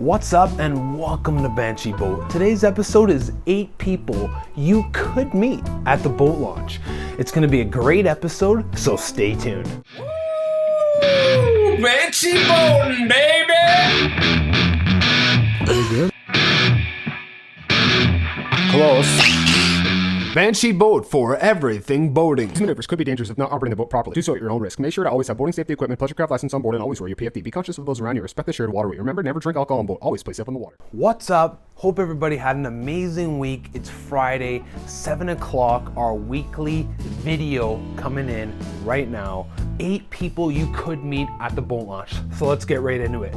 What's up and welcome to Banshee Boat. Today's episode is 8 people you could meet at the boat launch. It's going to be a great episode, so stay tuned. Woo! Banshee boating, baby! Very good. Close. Banshee Boat for everything boating. These maneuvers could be dangerous if not operating the boat properly. Do so at your own risk. Make sure to always have boating safety equipment, pleasure craft license on board, and always wear your PFD. Be conscious of those around you. Respect the shared waterway. Remember, never drink alcohol on boat. Always play safe on the water. What's up? Hope everybody had an amazing week. It's Friday, 7 o'clock, our weekly video coming in right now. 8 people you could meet at the boat launch. So let's get right into it.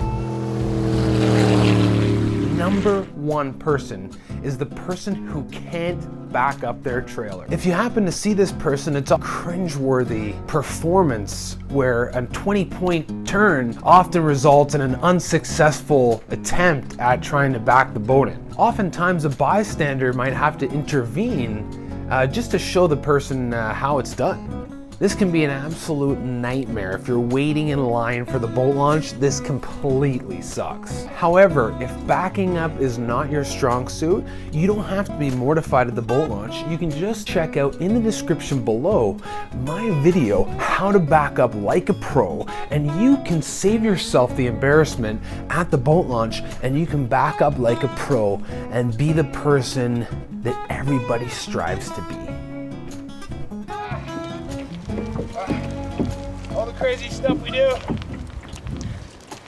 Number 1 person is the person who can't back up their trailer. If you happen to see this person, it's a cringeworthy performance where a 20-point turn often results in an unsuccessful attempt at trying to back the boat in. Oftentimes a bystander might have to intervene just to show the person how it's done. This can be an absolute nightmare. If you're waiting in line for the boat launch, this completely sucks. However, if backing up is not your strong suit, you don't have to be mortified at the boat launch. You can just check out in the description below my video, how to back up like a pro, and you can save yourself the embarrassment at the boat launch, and you can back up like a pro and be the person that everybody strives to be. All the crazy stuff we do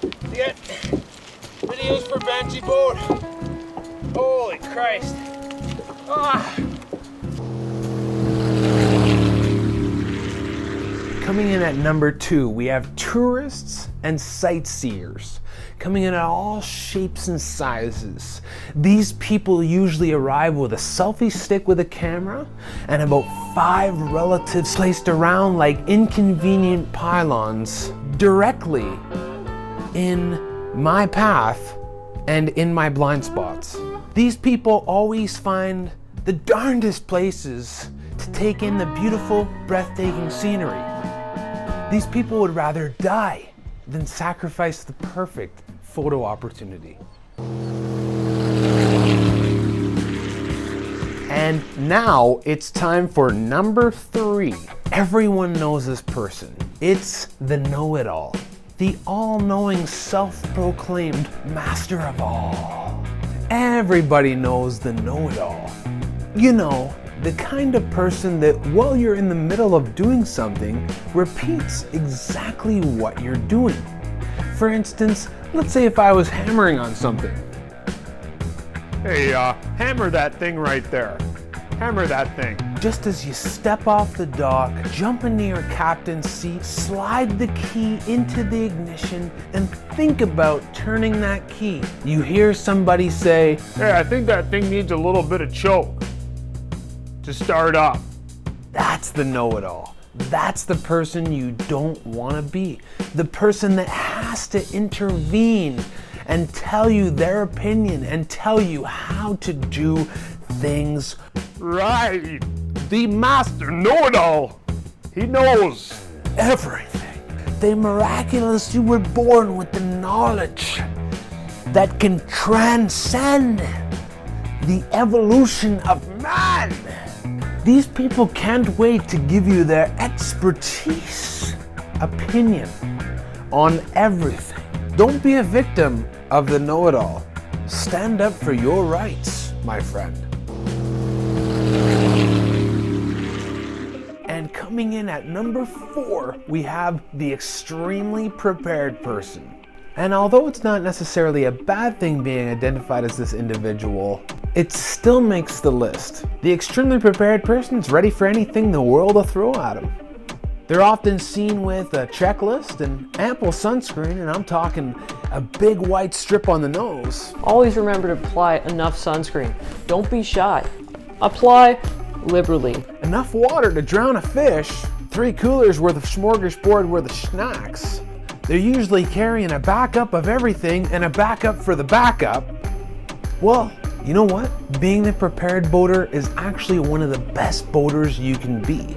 to get videos for Banshee Boat. Holy Christ. Coming in at number 2, we have tourists and sightseers. Coming in at all shapes and sizes. These people usually arrive with a selfie stick with a camera and about 5 relatives placed around like inconvenient pylons directly in my path and in my blind spots. These people always find the darndest places to take in the beautiful, breathtaking scenery. These people would rather die than sacrifice the perfect photo opportunity. And now it's time for number 3. Everyone knows this person. It's the know-it-all. The all-knowing, self-proclaimed master of all. Everybody knows the know-it-all. You know, the kind of person that while you're in the middle of doing something, repeats exactly what you're doing. For instance, let's say if I was hammering on something. Hey, hammer that thing right there. Hammer that thing. Just as you step off the dock, jump into your captain's seat, slide the key into the ignition, and think about turning that key. You hear somebody say, Hey, I think that thing needs a little bit of choke to start up. that's the know-it-all. That's the person you don't want to be. The person that has to intervene and tell you their opinion and tell you how to do things. Right. The master know-it-all. He knows Everything. They miraculously were born with the knowledge that can transcend the evolution of man. These people can't wait to give you their expertise, opinion on everything. Don't be a victim of the know-it-all. Stand up for your rights, my friend. And coming in at number 4, we have the extremely prepared person. And although it's not necessarily a bad thing being identified as this individual, it still makes the list. The extremely prepared person's ready for anything the world will throw at them. They're often seen with a checklist and ample sunscreen, and I'm talking a big white strip on the nose. Always remember to apply enough sunscreen. Don't be shy. Apply liberally. Enough water to drown a fish, 3 coolers worth of smorgasbord worth of snacks. They're usually carrying a backup of everything and a backup for the backup. Well, you know what? Being the prepared boater is actually one of the best boaters you can be,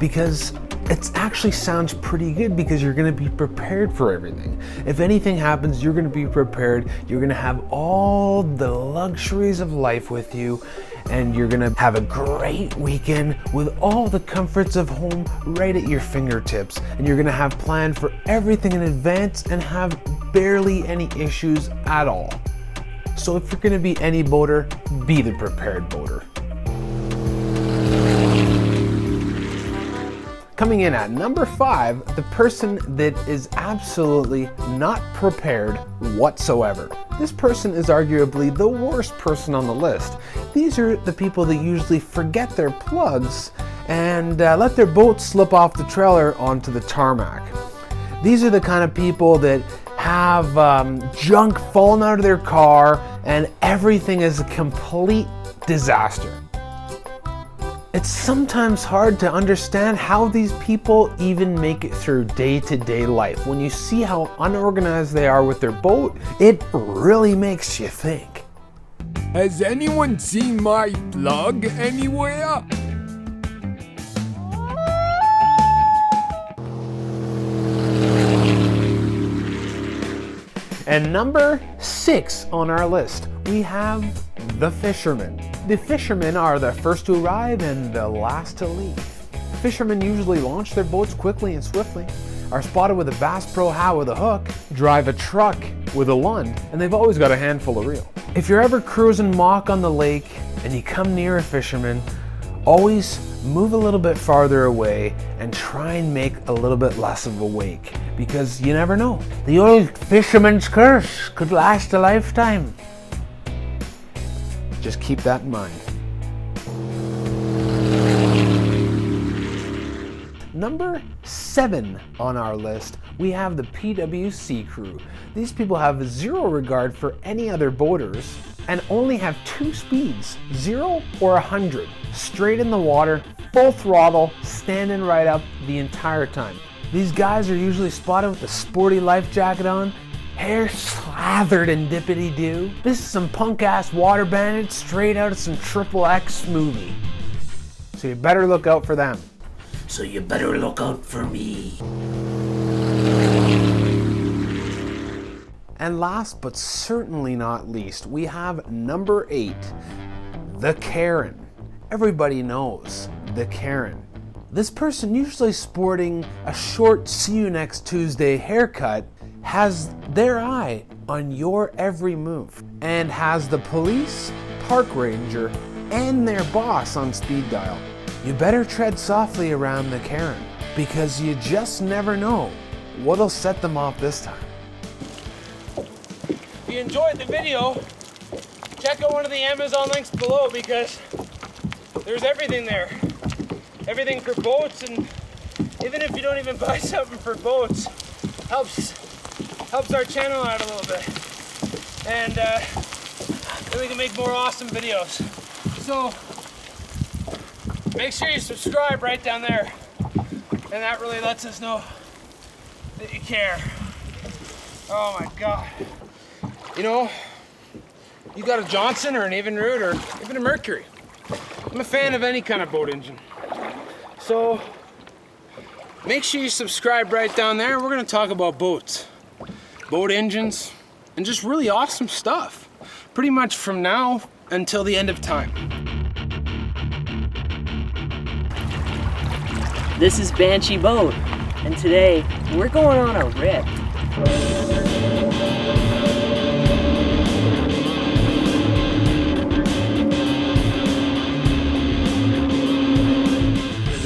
because it actually sounds pretty good because you're going to be prepared for everything. If anything happens, you're going to be prepared. You're going to have all the luxuries of life with you, and you're going to have a great weekend with all the comforts of home right at your fingertips. And you're going to have planned for everything in advance and have barely any issues at all. So if you're going to be any boater, be the prepared boater. Coming in at number 5, the person that is absolutely not prepared whatsoever. This person is arguably the worst person on the list. These are the people that usually forget their plugs and let their boat slip off the trailer onto the tarmac. These are the kind of people that have junk falling out of their car and everything is a complete disaster. It's sometimes hard to understand how these people even make it through day-to-day life. When you see how unorganized they are with their boat, it really makes you think. Has anyone seen my plug anywhere? And number 6 on our list, we have the fishermen. The fishermen are the first to arrive and the last to leave. Fishermen usually launch their boats quickly and swiftly, are spotted with a Bass Pro How with a hook, drive a truck with a Lund, and they've always got a handful of reel. If you're ever cruising mock on the lake and you come near a fisherman, always move a little bit farther away and try and make a little bit less of a wake, because you never know. The old fisherman's curse could last a lifetime. Just keep that in mind. Number 7 on our list, we have the PWC Crew. These people have zero regard for any other boaters and only have 2 speeds, 0 or 100. Straight in the water, full throttle, standing right up the entire time. These guys are usually spotted with a sporty life jacket on, hair slathered in dippity-doo. This is some punk-ass water bandit straight out of some XXX movie. So you better look out for them. So you better look out for me. And last but certainly not least, we have number 8, the Karen. Everybody knows the Karen. This person, usually sporting a short see you next Tuesday haircut, has their eye on your every move and has the police, park ranger, and their boss on speed dial. You better tread softly around the Karen because you just never know what'll set them off this time. If you enjoyed the video, check out one of the Amazon links below because there's everything there. Everything for boats, and even if you don't even buy something for boats, helps our channel out a little bit. And then we can make more awesome videos. So make sure you subscribe right down there. And that really lets us know that you care. Oh my God. You know, you got a Johnson or an Evinrude or even a Mercury. I'm a fan of any kind of boat engine. So make sure you subscribe right down there. We're gonna talk about boats, boat engines, and just really awesome stuff. Pretty much from now until the end of time. This is Banshee Boat, and today we're going on a rip.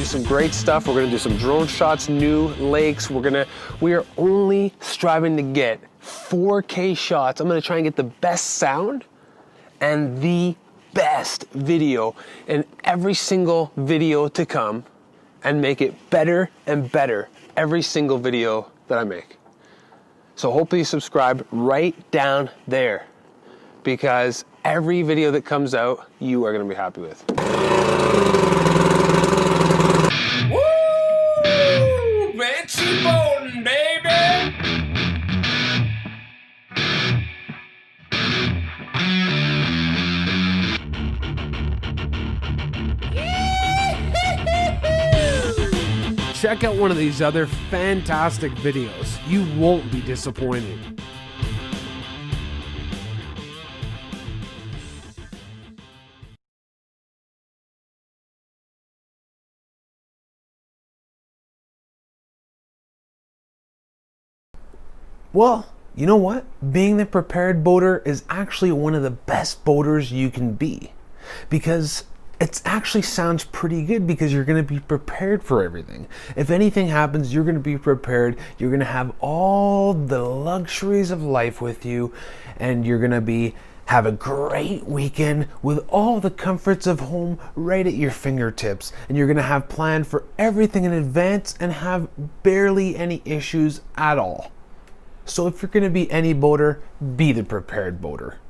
Some great stuff. We're gonna do some drone shots, new lakes. We are only striving to get 4K shots. I'm gonna try and get the best sound and the best video in every single video to come and make it better and better every single video that I make. So hopefully you subscribe right down there because every video that comes out, you are gonna be happy with. Banshee boating, baby! check out one of these other fantastic videos. You won't be disappointed. Well, you know what? Being the prepared boater is actually one of the best boaters you can be, because it actually sounds pretty good because you're going to be prepared for everything. If anything happens, you're going to be prepared. You're going to have all the luxuries of life with you, and you're going to have a great weekend with all the comforts of home right at your fingertips, and you're going to have planned for everything in advance and have barely any issues at all. So if you're going to be any boater, be the prepared boater.